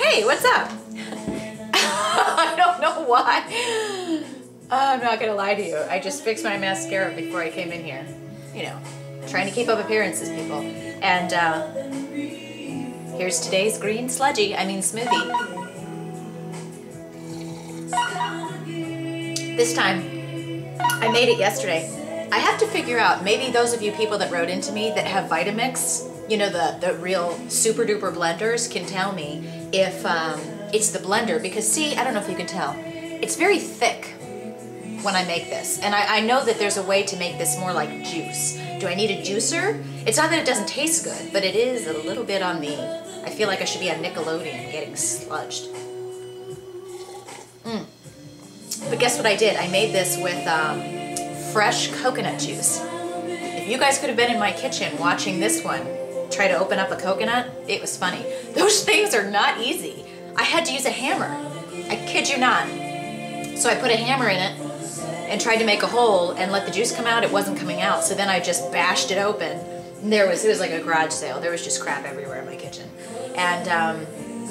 Hey, what's up? I don't know why. I'm not gonna lie to you. I just fixed my mascara before I came in here. You know, trying to keep up appearances, people. And here's today's green smoothie. This time, I made it yesterday. I have to figure out, maybe those of you people that wrote into me that have Vitamix, you know, the real super duper blenders, can tell me if it's the blender, because see, I don't know if you can tell, it's very thick when I make this. And I know that there's a way to make this more like juice. Do I need a juicer? It's not that it doesn't taste good, but it is a little bit on the, I feel like I should be on Nickelodeon getting sludged. But guess what I did? I made this with fresh coconut juice. If you guys could have been in my kitchen watching this one try to open up a coconut, it was funny. Those things are not easy. I had to use a hammer. I kid you not. So I put a hammer in it and tried to make a hole and let the juice come out. It wasn't coming out, so then I just bashed it open. And it was like a garage sale. There was just crap everywhere in my kitchen. And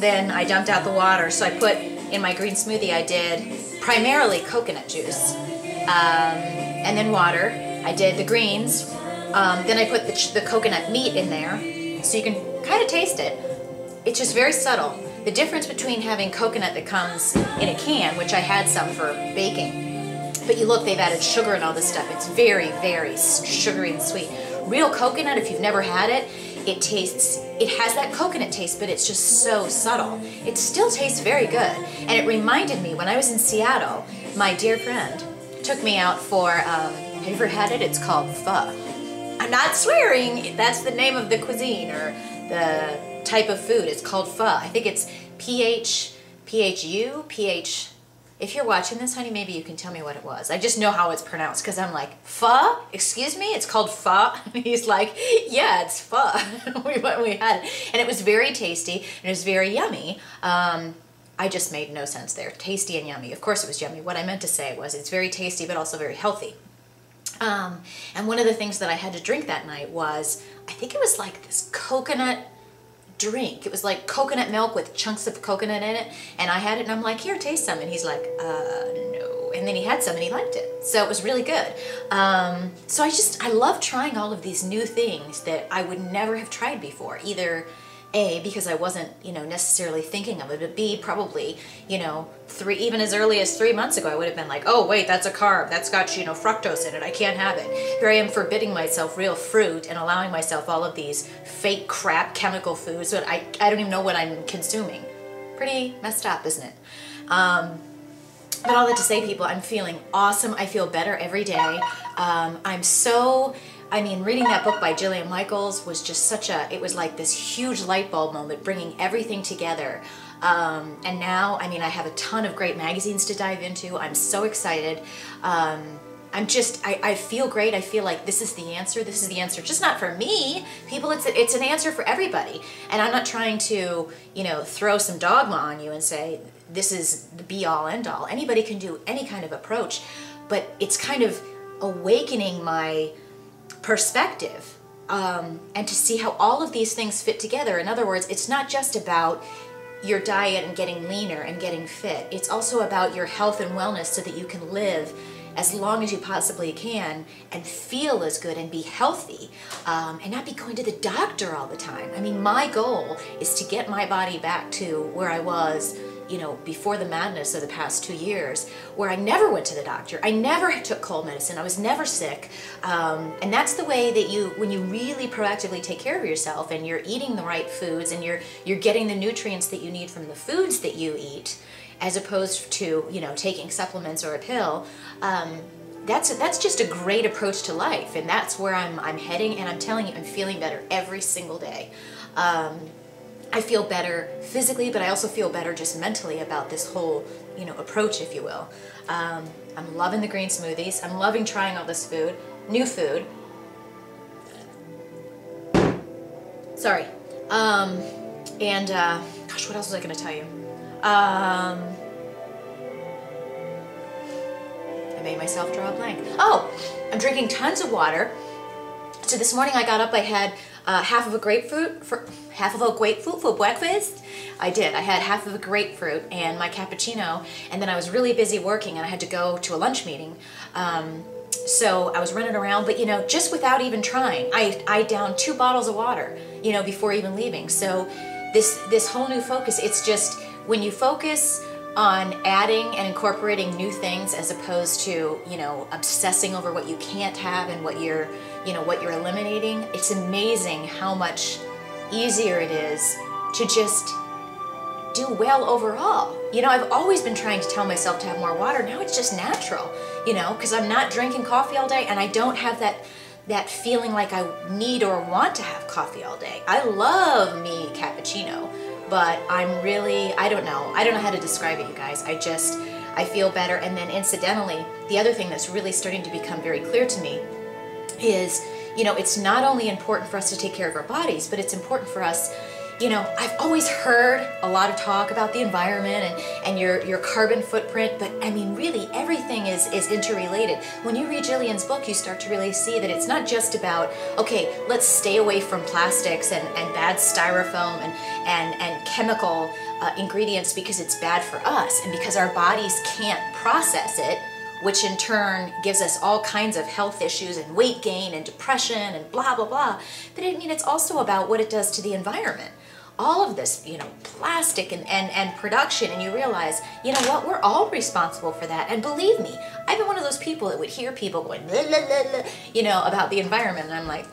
then I dumped out the water. So I put in my green smoothie, I did primarily coconut juice, and then water. I did the greens. Then I put the coconut meat in there, so you can kind of taste it. It's just very subtle. The difference between having coconut that comes in a can, which I had some for baking, but you look, they've added sugar and all this stuff. It's very, very sugary and sweet. Real coconut, if you've never had it, it has that coconut taste, but it's just so subtle. It still tastes very good. And it reminded me, when I was in Seattle, my dear friend took me out for, have you ever had it? It's called pho. I'm not swearing, that's the name of the cuisine or the type of food. It's called pho. I think it's P-H-U. If you're watching this, honey, maybe you can tell me what it was. I just know how it's pronounced, because I'm like, pho? Excuse me? It's called pho? And he's like, yeah, it's pho. we had it. And it was very tasty, and it was very yummy. I just made no sense there. Tasty and yummy. Of course it was yummy. What I meant to say was it's very tasty, but also very healthy. And one of the things that I had to drink that night was, I think it was like this coconut drink. It was like coconut milk with chunks of coconut in it, and I had it and I'm like, here, taste some, and he's like, no. And then he had some and he liked it, so it was really good. So I love trying all of these new things that I would never have tried before, either A, because I wasn't, you know, necessarily thinking of it, but B, probably, you know, even as early as 3 months ago, I would have been like, oh wait, that's a carb, that's got, you know, fructose in it, I can't have it. Here I am forbidding myself real fruit and allowing myself all of these fake crap chemical foods that I don't even know what I'm consuming. Pretty messed up, isn't it? But all that to say, people, I'm feeling awesome. I feel better every day. Reading that book by Jillian Michaels was just it was like this huge light bulb moment, bringing everything together. And now, I have a ton of great magazines to dive into. I'm so excited. I feel great. I feel like this is the answer. This is the answer, just not for me. People, it's an answer for everybody. And I'm not trying to, you know, throw some dogma on you and say, this is the be all end all. Anybody can do any kind of approach, but it's kind of awakening my perspective, and to see how all of these things fit together. In other words, it's not just about your diet and getting leaner and getting fit. It's also about your health and wellness so that you can live as long as you possibly can and feel as good and be healthy, and not be going to the doctor all the time. My goal is to get my body back to where I was, you know, before the madness of the past 2 years, where I never went to the doctor. I never took cold medicine. I was never sick. And that's the way that when you really proactively take care of yourself and you're eating the right foods and you're getting the nutrients that you need from the foods that you eat, as opposed to, you know, taking supplements or a pill, that's just a great approach to life. And that's where I'm heading, and I'm telling you, I'm feeling better every single day. I feel better physically, but I also feel better just mentally about this whole, you know, approach, if you will. I'm loving the green smoothies. I'm loving trying all this food, new food. Sorry. Gosh, what else was I going to tell you? I made myself draw a blank. Oh, I'm drinking tons of water. So this morning I got up, I had half of a grapefruit for breakfast. I did. I had half of a grapefruit and my cappuccino, and then I was really busy working and I had to go to a lunch meeting. So I was running around, but you know, just without even trying, I downed 2 bottles of water, you know, before even leaving. So this whole new focus, it's just when you focus on adding and incorporating new things as opposed to, you know, obsessing over what you can't have and what you're eliminating, it's amazing how much easier it is to just do well overall. You know, I've always been trying to tell myself to have more water. Now it's just natural, you know, because I'm not drinking coffee all day and I don't have that feeling like I need or want to have coffee all day. I love me cappuccino, but I don't know how to describe it, you guys. I feel better. And then incidentally, the other thing that's really starting to become very clear to me is, you know, it's not only important for us to take care of our bodies, but it's important for us, you know, I've always heard a lot of talk about the environment and your carbon footprint, but I mean, really everything is interrelated. When you read Jillian's book, you start to really see that it's not just about, okay, let's stay away from plastics and bad styrofoam and chemical ingredients because it's bad for us and because our bodies can't process it, which in turn gives us all kinds of health issues and weight gain and depression and blah, blah, blah. But I mean, it's also about what it does to the environment. All of this, you know, plastic and production, and you realize, you know what, we're all responsible for that. And believe me, I've been one of those people that would hear people going, blah, blah, blah, blah, you know, about the environment, and I'm like,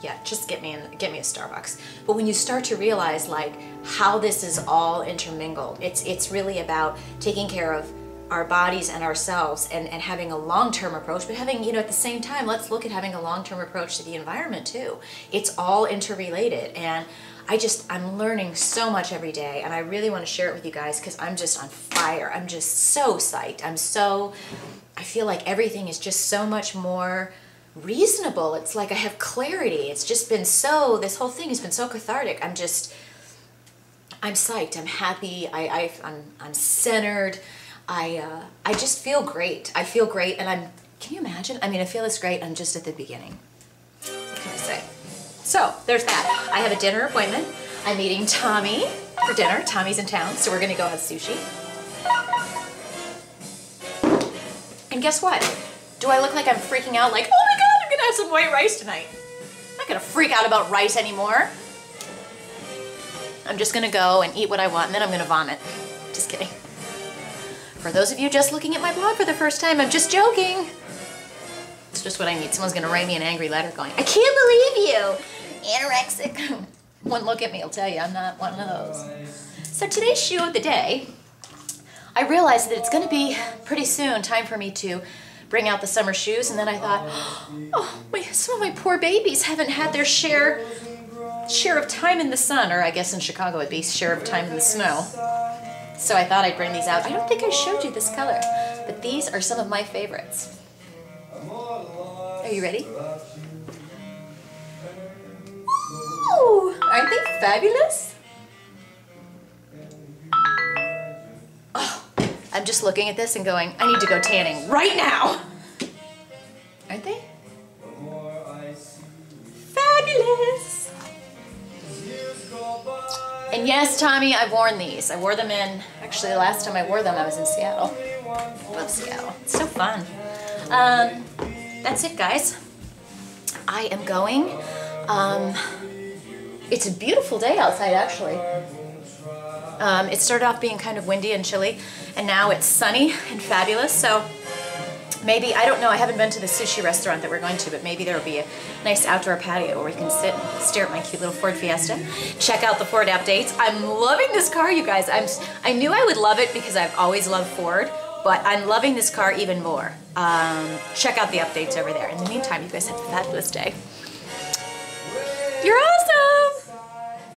yeah, just get me a Starbucks. But when you start to realize like how this is all intermingled, it's really about taking care of our bodies and ourselves and having a long-term approach, but having, you know, at the same time, let's look at having a long-term approach to the environment too. It's all interrelated, and I'm learning so much every day, and I really want to share it with you guys because I'm just on fire. I'm just so psyched. I feel like everything is just so much more reasonable. It's like I have clarity. It's just been this whole thing has been so cathartic. I'm psyched. I'm happy. I'm centered. I just feel great. I feel great, and can you imagine? I mean, I feel this great. I'm just at the beginning. What can I say? So there's that. I have a dinner appointment. I'm meeting Tommy for dinner. Tommy's in town, so we're gonna go have sushi. And guess what? Do I look like I'm freaking out like, oh my God, I'm gonna have some white rice tonight? I'm not gonna freak out about rice anymore. I'm just gonna go and eat what I want, and then I'm gonna vomit. Just kidding. For those of you just looking at my blog for the first time, I'm just joking. It's just what I need. Someone's gonna write me an angry letter going, I can't believe you, anorexic. One look at me will tell you I'm not one of those. So today's shoe of the day, I realized that it's gonna be pretty soon time for me to bring out the summer shoes, and then I thought, oh, some of my poor babies haven't had their share of time in the sun, or I guess in Chicago it'd be share of time in the snow. So I thought I'd bring these out. I don't think I showed you this color, but these are some of my favorites. Are you ready? Ooh, aren't they fabulous? Oh, I'm just looking at this and going, I need to go tanning right now. Aren't they? Fabulous. And yes, Tommy, I've worn these. I wore them actually the last time I wore them I was in Seattle. I love Seattle. It's so fun. That's it, guys. I am going. It's a beautiful day outside, actually. It started off being kind of windy and chilly, and now it's sunny and fabulous, so maybe, I don't know, I haven't been to the sushi restaurant that we're going to, but maybe there will be a nice outdoor patio where we can sit and stare at my cute little Ford Fiesta, check out the Ford updates. I'm loving this car, you guys. I knew I would love it because I've always loved Ford, but I'm loving this car even more. Check out the updates over there. In the meantime, you guys have a fabulous day. You're awesome!